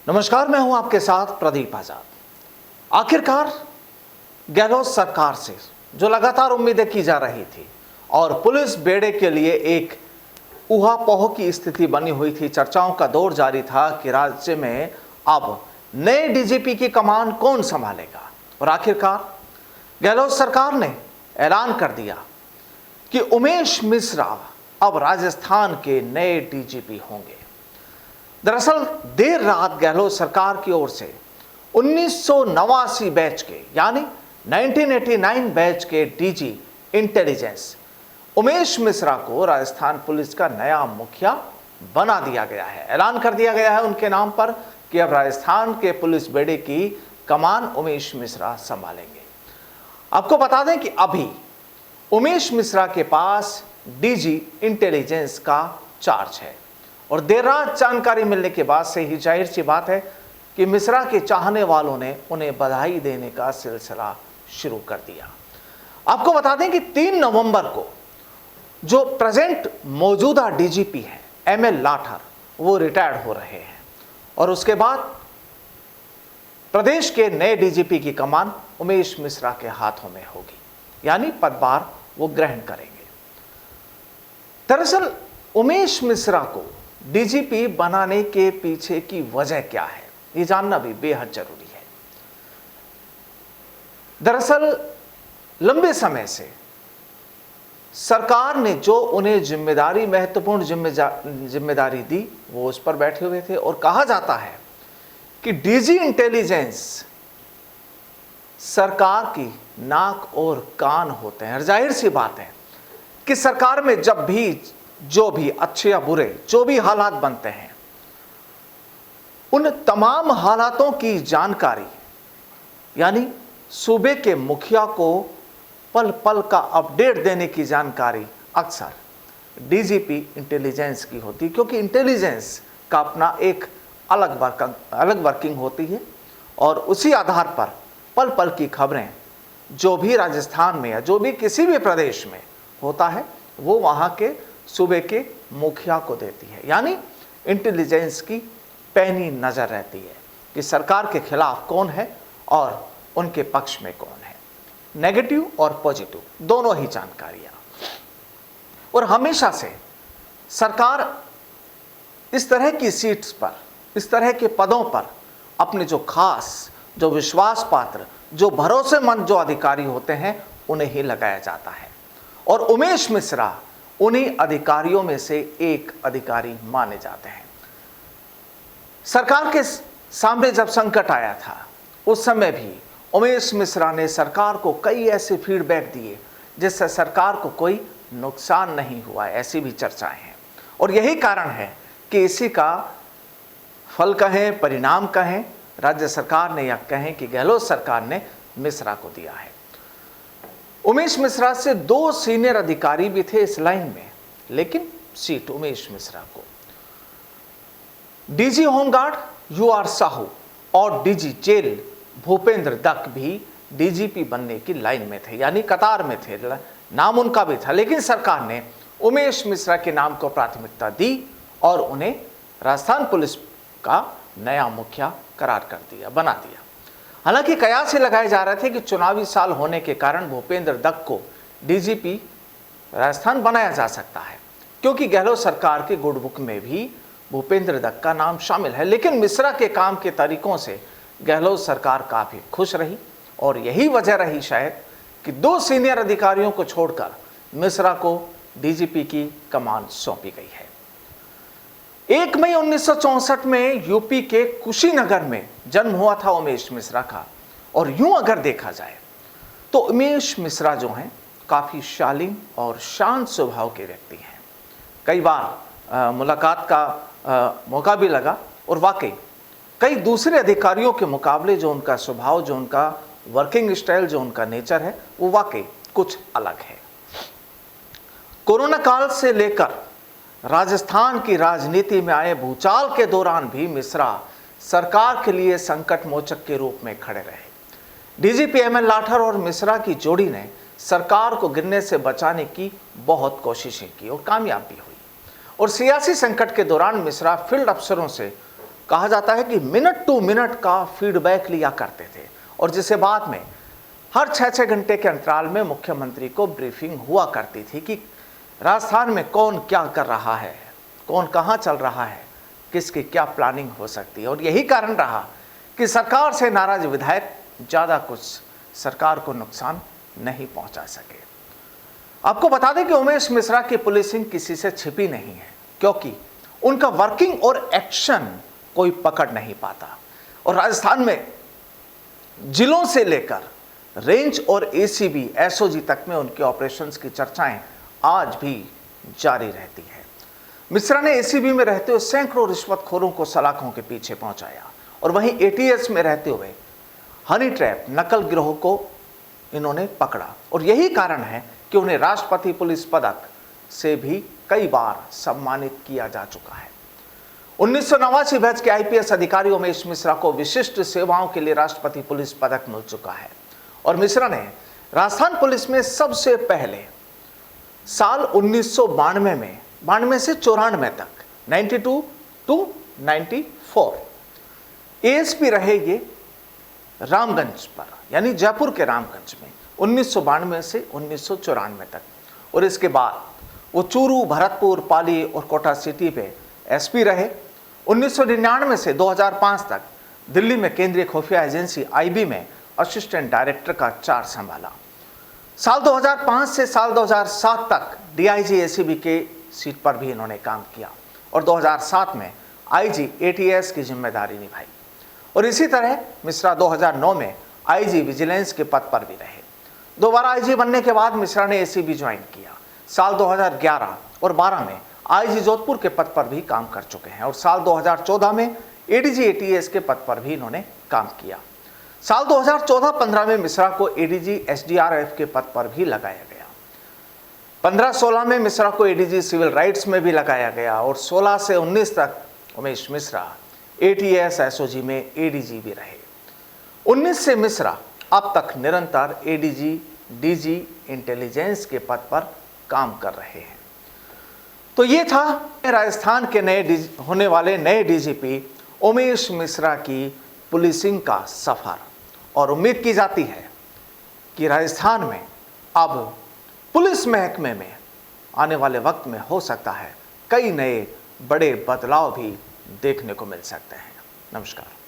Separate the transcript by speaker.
Speaker 1: नमस्कार, मैं हूं आपके साथ प्रदीप आजाद। आखिरकार गहलोत सरकार से जो लगातार उम्मीदें की जा रही थी और पुलिस बेड़े के लिए एक ऊहापोह की स्थिति बनी हुई थी, चर्चाओं का दौर जारी था कि राज्य में अब नए डीजीपी की कमान कौन संभालेगा। और आखिरकार गहलोत सरकार ने ऐलान कर दिया कि उमेश मिश्रा अब राजस्थान के नए डीजीपी होंगे। दरअसल देर रात गहलोत सरकार की ओर से 1989 बैच के यानी 1989 बैच के डीजी इंटेलिजेंस उमेश मिश्रा को राजस्थान पुलिस का नया मुखिया बना दिया गया है। ऐलान कर दिया गया है उनके नाम पर कि अब राजस्थान के पुलिस बेड़े की कमान उमेश मिश्रा संभालेंगे। आपको बता दें कि अभी उमेश मिश्रा के पास डीजी इंटेलिजेंस का चार्ज है और देर रात जानकारी मिलने के बाद से ही जाहिर सी बात है कि मिश्रा के चाहने वालों ने उन्हें बधाई देने का सिलसिला शुरू कर दिया। आपको बता दें कि 3 नवंबर को जो प्रेजेंट मौजूदा डीजीपी है एमएल लाठर, वो रिटायर्ड हो रहे हैं और उसके बाद प्रदेश के नए डीजीपी की कमान उमेश मिश्रा के हाथों में होगी, यानी पदभार वो ग्रहण करेंगे। दरअसल उमेश मिश्रा को डीजीपी बनाने के पीछे की वजह क्या है, ये जानना भी बेहद जरूरी है। दरअसल लंबे समय से सरकार ने जो उन्हें जिम्मेदारी, महत्वपूर्ण जिम्मेदारी दी, वो उस पर बैठे हुए थे और कहा जाता है कि डीजी इंटेलिजेंस सरकार की नाक और कान होते हैं। और जाहिर सी बात है कि सरकार में जब भी जो भी अच्छे या बुरे जो भी हालात बनते हैं, उन तमाम हालातों की जानकारी यानी सूबे के मुखिया को पल पल का अपडेट देने की जानकारी अक्सर डीजीपी इंटेलिजेंस की होती है, क्योंकि इंटेलिजेंस का अपना एक अलग वर्किंग होती है और उसी आधार पर पल पल की खबरें जो भी राजस्थान में या जो भी किसी भी प्रदेश में होता है वो वहाँ के सूबे के मुखिया को देती है। यानी इंटेलिजेंस की पैनी नज़र रहती है कि सरकार के खिलाफ कौन है और उनके पक्ष में कौन है, नेगेटिव और पॉजिटिव दोनों ही जानकारियाँ। और हमेशा से सरकार इस तरह की सीट्स पर, इस तरह के पदों पर अपने जो खास, जो विश्वास पात्र, जो भरोसेमंद जो अधिकारी होते हैं उन्हें ही लगाया जाता है और उमेश मिश्रा उन्हीं अधिकारियों में से एक अधिकारी माने जाते हैं। सरकार के सामने जब संकट आया था उस समय भी उमेश मिश्रा ने सरकार को कई ऐसे फीडबैक दिए जिससे सरकार को कोई नुकसान नहीं हुआ, ऐसी भी चर्चाएं हैं। और यही कारण है कि इसी का फल कहें, परिणाम कहें, राज्य सरकार ने या कहें कि गहलोत सरकार ने मिश्रा को दिया है। उमेश मिश्रा से 2 सीनियर अधिकारी भी थे इस लाइन में, लेकिन सीट उमेश मिश्रा को। डीजी होमगार्ड यूआर साहू और डीजी जेल भूपेंद्र दत्त भी डीजीपी बनने की लाइन में थे, यानी कतार में थे, नाम उनका भी था। लेकिन सरकार ने उमेश मिश्रा के नाम को प्राथमिकता दी और उन्हें राजस्थान पुलिस का नया मुखिया करार कर दिया, बना दिया। हालांकि कयास ये लगाए जा रहे थे कि चुनावी साल होने के कारण भूपेंद्र दत्त को डीजीपी राजस्थान बनाया जा सकता है, क्योंकि गहलोत सरकार के गुड बुक में भी भूपेंद्र दत्त का नाम शामिल है। लेकिन मिश्रा के काम के तरीकों से गहलोत सरकार काफ़ी खुश रही और यही वजह रही शायद कि 2 सीनियर अधिकारियों को छोड़कर मिश्रा को डीजीपी की कमान सौंपी गई है। 1 मई 1964 में यूपी के कुशीनगर में जन्म हुआ था उमेश मिश्रा का। और यूं अगर देखा जाए तो उमेश मिश्रा जो हैं काफ़ी शालीन और शांत स्वभाव के व्यक्ति हैं। कई बार मुलाकात का मौका भी लगा और वाकई कई दूसरे अधिकारियों के मुकाबले जो उनका स्वभाव, जो उनका वर्किंग स्टाइल, जो उनका नेचर है, वो वाकई कुछ अलग है। कोरोना काल से लेकर राजस्थान की राजनीति में आए भूचाल के दौरान भी मिश्रा सरकार के लिए संकट मोचक के रूप में खड़े रहे। डीजीपी एमएल लाठर और मिश्रा की जोड़ी ने सरकार को गिरने से बचाने की बहुत कोशिशें की और कामयाब भी हुई। और सियासी संकट के दौरान मिश्रा फील्ड अफसरों से कहा जाता है कि मिनट टू मिनट का फीडबैक लिया करते थे और जिसे बाद में हर 6-6 घंटे के अंतराल में मुख्यमंत्री को ब्रीफिंग हुआ करती थी कि राजस्थान में कौन क्या कर रहा है, कौन कहाँ चल रहा है, किसकी क्या प्लानिंग हो सकती है। और यही कारण रहा कि सरकार से नाराज विधायक ज़्यादा कुछ सरकार को नुकसान नहीं पहुंचा सके। आपको बता दें कि उमेश मिश्रा की पुलिसिंग किसी से छिपी नहीं है, क्योंकि उनका वर्किंग और एक्शन कोई पकड़ नहीं पाता। और राजस्थान में जिलों से लेकर रेंज और एसीबी एसओजी तक में उनके ऑपरेशंस की चर्चाएं आज भी जारी रहती है। मिश्रा ने एसीबी में रहते हुए सैकड़ों रिश्वतखोरों को सलाखों के पीछे पहुंचाया और वहीं एटीएस में रहते हुए हनी ट्रैप नकल गिरोह को इन्होंने पकड़ा और यही कारण है कि उन्हें राष्ट्रपति पुलिस पदक से भी कई बार सम्मानित किया जा चुका है। 1989 बैच के आईपीएस अधिकारी उमेश मिश्रा को विशिष्ट सेवाओं के लिए राष्ट्रपति पुलिस पदक मिल चुका है और मिश्रा ने राजस्थान पुलिस में सबसे पहले साल 1992 में 92 से 94 तक 92 टू 94 एएसपी रहे ये रामगंज पर, यानी जयपुर के रामगंज में 1992 से 1994 तक। और इसके बाद वो चूरू, भरतपुर, पाली और कोटा सिटी पे एसपी रहे। 1999 से 2005 तक दिल्ली में केंद्रीय खुफिया एजेंसी आईबी में असिस्टेंट डायरेक्टर का चार्ज संभाला। साल 2005 से साल 2007 तक डीआईजी एसीबी के सीट पर भी इन्होंने काम किया और 2007 में आईजी एटीएस की जिम्मेदारी निभाई। और इसी तरह मिश्रा 2009 में आईजी विजिलेंस के पद पर भी रहे। दोबारा आईजी बनने के बाद मिश्रा ने एसीबी ज्वाइन किया। साल 2011 और 12 में आईजी जोधपुर के पद पर भी काम कर चुके हैं और साल 2014 में एडीजी एटीएस के पद पर भी इन्होंने काम किया। साल 2014-15 में मिश्रा को एडीजी एसडीआरएफ के पद पर भी लगाया गया। 15-16 में मिश्रा को एडीजी सिविल राइट्स में भी लगाया गया और 16 से 19 तक उमेश मिश्रा एटीएस एसओजी में एडीजी भी रहे। 19 से मिश्रा अब तक निरंतर एडीजी डीजी इंटेलिजेंस के पद पर काम कर रहे हैं। तो ये था राजस्थान के होने वाले नए डीजीपी उमेश मिश्रा की पुलिसिंग का सफर और उम्मीद की जाती है कि राजस्थान में अब पुलिस महकमे में आने वाले वक्त में हो सकता है कई नए बड़े बदलाव भी देखने को मिल सकते हैं। नमस्कार।